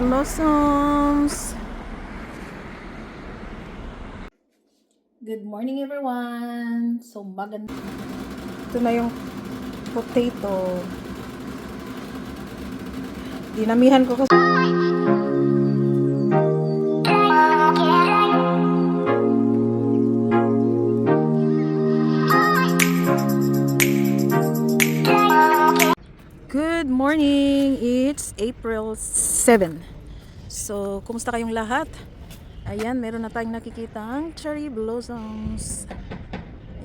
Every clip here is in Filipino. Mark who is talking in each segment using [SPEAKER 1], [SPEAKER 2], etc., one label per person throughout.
[SPEAKER 1] blossoms. Good morning everyone. So maganda. Ito na yung potato. Dinamihan ko kasi. Good morning! It's April 7. So, kumusta kayong lahat? Ayan, meron na tayong nakikitang cherry blossoms.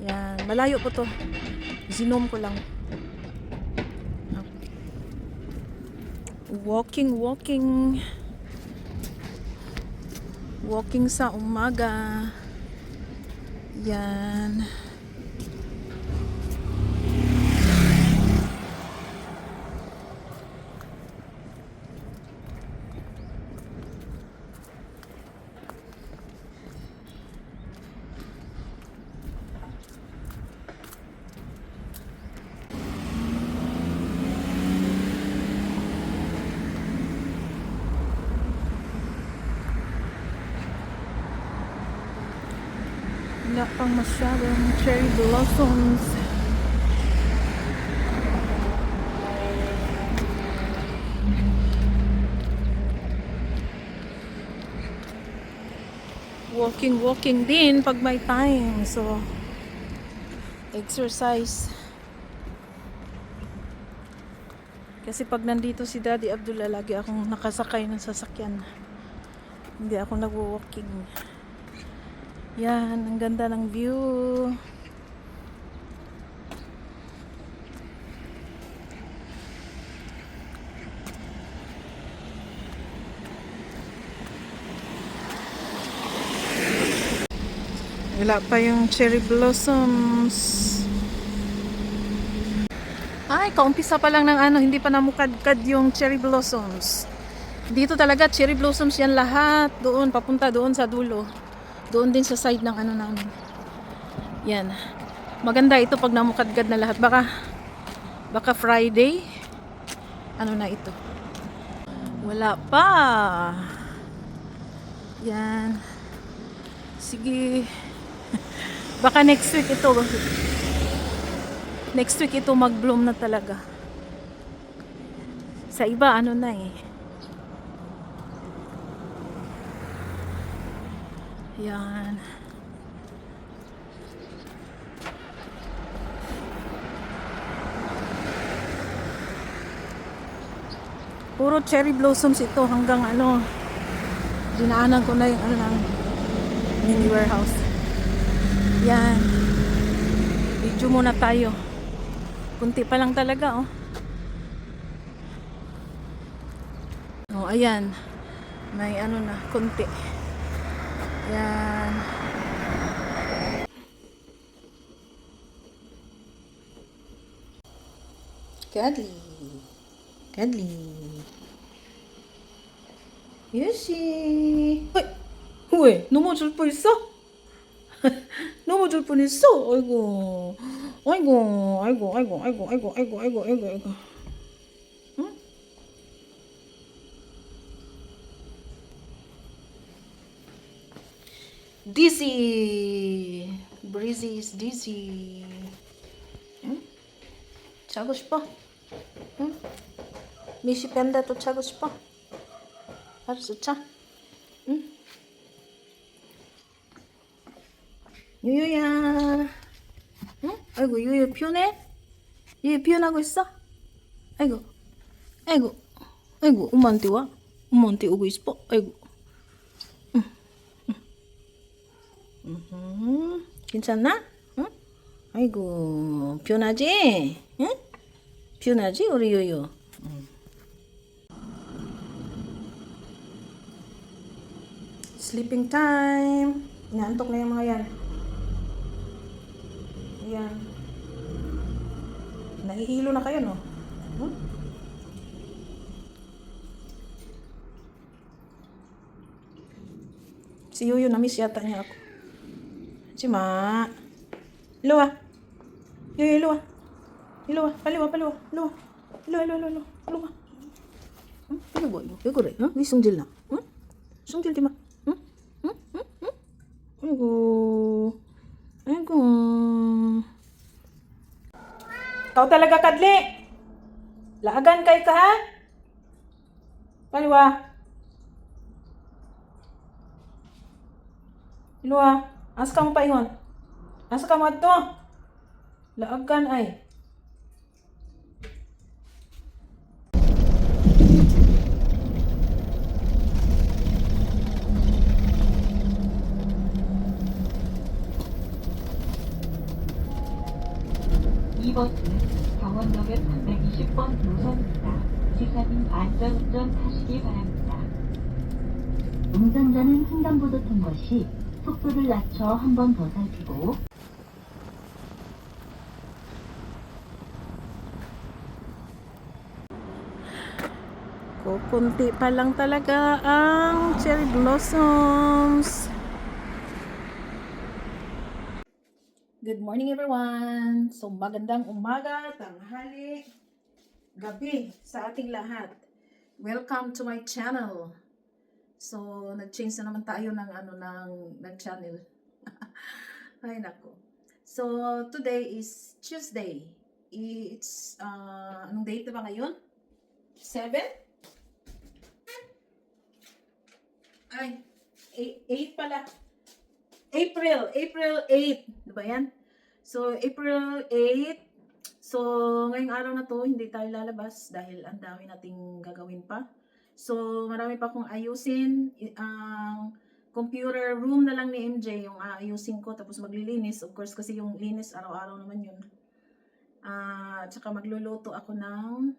[SPEAKER 1] Ayan, malayo po to. Zinom ko lang. Walking sa umaga. Yan. Wala pang masyadong cherry blossoms. Walking din pag may time. So, exercise. Kasi pag nandito si Daddy Abdullah, lagi akong nakasakay ng sasakyan. Hindi ako nag-walking. Yan, ang ganda ng view. Wala pa yung cherry blossoms. Ay, kaumpisa pa lang ng hindi pa namukadkad yung cherry blossoms. Dito talaga cherry blossoms yan lahat. Doon, papunta doon sa dulo. Doon din sa side ng namin. Yan. Maganda ito pag namukadkad na lahat. Baka Friday. Ano na ito? Wala pa. Yan. Sige. Baka next week ito. Next week ito mag-bloom na talaga. Sa iba ano na eh. Yan. Puro cherry blossoms ito hanggang dinaanan ko na yung ng mini warehouse. Yan. Video muna tayo. Kunti pa lang talaga oh. Ayan. May na, kunti. Yan. Cuddly. Yoshi. 왜? 넘어질 뻔했어? 넘어질 뻔했어? 아이고. 응? Dizzy. Breezy is dizzy. 응? 자고 싶어? 응? 미시 밴다도 자고 싶어? 알았어, 자. 응? 유유야. 응? 아이고, 유유 피곤해? 유유 피곤하고 있어? 아이고. 엄마한테 와? 엄마한테 오고 있어? 아이고. 괜찮나? 응? 아이고, 피곤하지? 응? 피곤하지? 우리 유유. Sleeping time. Inaantok na yung mga yan. Ayan. Nahihilo na kayo, no? Si Yuyo, na-miss yata niya ako. Si Ma. Luwa. Yuyo, luwa. Luwa. Paliwa. Luwa. Luwa. Ano ba yun? Ikaw rin, ha? Di sungjil na. Sungjil, di ba? Ayo. Ayo. Ikaw talaga, Kadli. Laagan kay ka, ha? Paliwa. Paliwa. Asa ka mo pa ingon? Asa ka mo ato? Laagan ay.
[SPEAKER 2] 이번은 경원역에 320번 노선입니다. 기사님 안전운전 하시기 바랍니다. 운전자는 횡단보도 통과 시 속도를 낮춰 한 번 더 살피고
[SPEAKER 1] Kukunti pa lang talaga ang cherry blossoms. Good morning everyone! So magandang umaga, tanghali, gabi sa ating lahat. Welcome to my channel. So nag-change na naman tayo ng channel. Ay nako. So today is Tuesday. It's anong date na ba ngayon? 7? Ay, 8 pala. April 8. Diba yan? So, April 8. So, ngayong araw na to, hindi tayo lalabas dahil ang dami nating gagawin pa. So, marami pa akong ayusin. Ang computer room na lang ni MJ yung aayusin ko. Tapos maglilinis. Of course, kasi yung linis araw-araw naman yun. At saka magluluto ako ng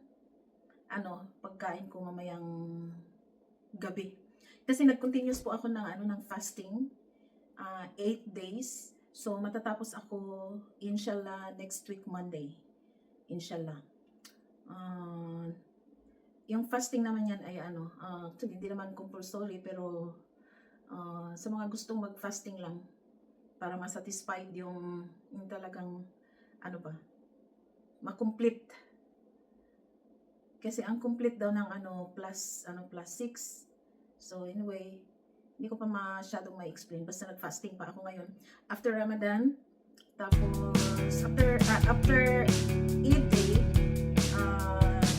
[SPEAKER 1] pagkain ko mamayang gabi. Kasi nag-continuous po ako ng fasting. 8 days. So, matatapos ako, inshallah, next week, Monday. Inshallah. Yung fasting naman yan ay actually, hindi naman compulsory, pero sa mga gustong mag-fasting lang, para masatisfied yung talagang, makomplete. Kasi ang complete daw ng plus 6. So, anyway, hindi ko pa masyadong ma-explain. Basta nag-fasting pa ako ngayon. After Ramadan, tapos after Eid Day,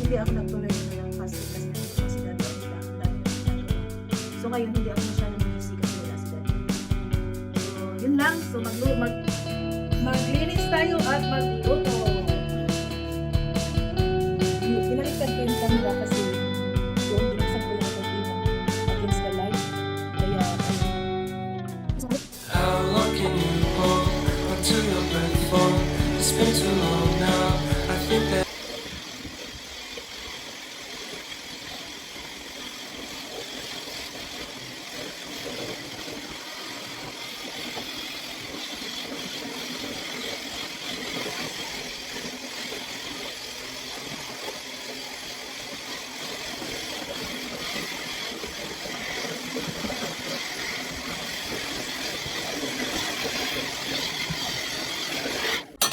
[SPEAKER 1] hindi ako nagtuloy ng fasting kasi nandito si Daddy. So ngayon, hindi ako masyadong busy kasi wala si Daddy. So, yun lang. So, maglinis tayo at magluto. Pinalitan ko yung camera kasi doon binuksan ko yung cortina against the light.
[SPEAKER 3] How long can you hold until your breath falls? It's been too long now. I think that.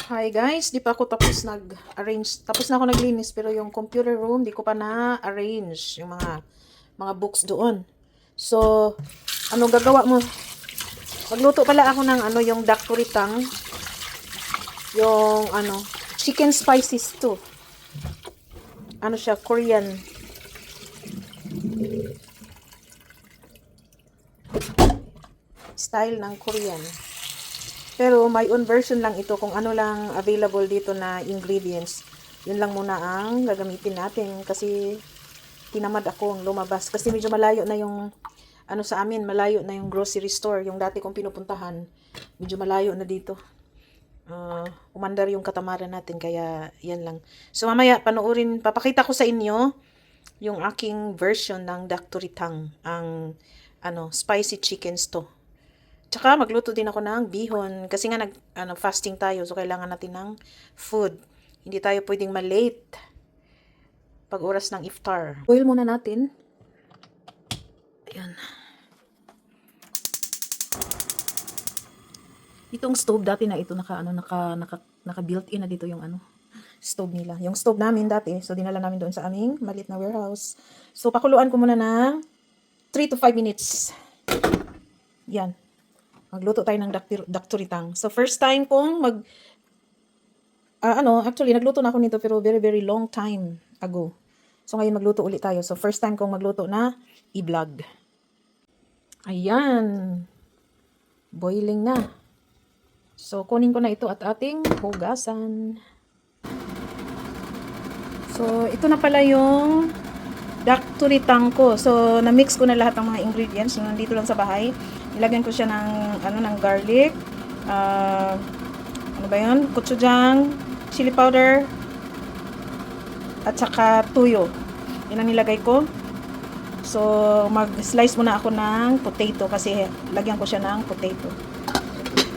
[SPEAKER 1] Hi guys, di pa ako tapos nag-arrange. Tapos na ako naglinis pero yung computer room di ko pa na-arrange yung mga books doon. So, ano gagawa mo? Magluto pala ako ng yung dakturitang. Yung chicken spices to. Ano siya, Korean. Style ng Korean. Pero my own version lang ito kung ano lang available dito na ingredients. Yun lang muna ang gagamitin natin kasi tinamad akong lumabas. Kasi medyo malayo na yung sa amin, malayo na yung grocery store. Yung dati kong pinupuntahan, medyo malayo na dito. Umandar yung katamaran natin kaya yan lang. So mamaya panoorin, papakita ko sa inyo yung aking version ng dakturitang, ang spicy chickens to. Tsaka magluto din ako ng bihon kasi nga fasting tayo, so kailangan natin ng food. Hindi tayo pwedeng ma-late pag oras ng iftar. Boil muna natin. Ayan. Itong stove dati na ito naka built-in na dito yung stove nila. Yung stove namin dati, so dinala namin doon sa aming maliit na warehouse. So pakuluan ko muna ng 3 to 5 minutes. Yan. Magluto tayo ng dakturitang. So first time kong actually nagluto na ako nito pero very very long time ago. So ngayon magluto ulit tayo. So first time kong magluto na i-vlog. Ayan. Boiling na. So kunin ko na ito at ating hugasan. So ito na pala yung dakturitang ko. So na-mix ko na lahat ng mga ingredients na nandito lang sa bahay. Nilagyan ko siya ng garlic, gochujang, chili powder, at saka tuyo. Yan ang nilagay ko. So, mag-slice muna ako ng potato kasi lagyan ko siya ng potato.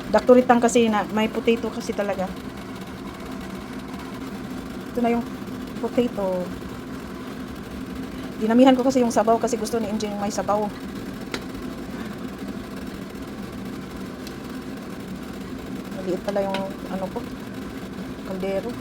[SPEAKER 1] Dakturitang kasi na may potato kasi talaga. Ito na yung potato. Dinamihan ko kasi yung sabaw kasi gusto ni Enjing may sabaw. Maliit pala yung kaldero.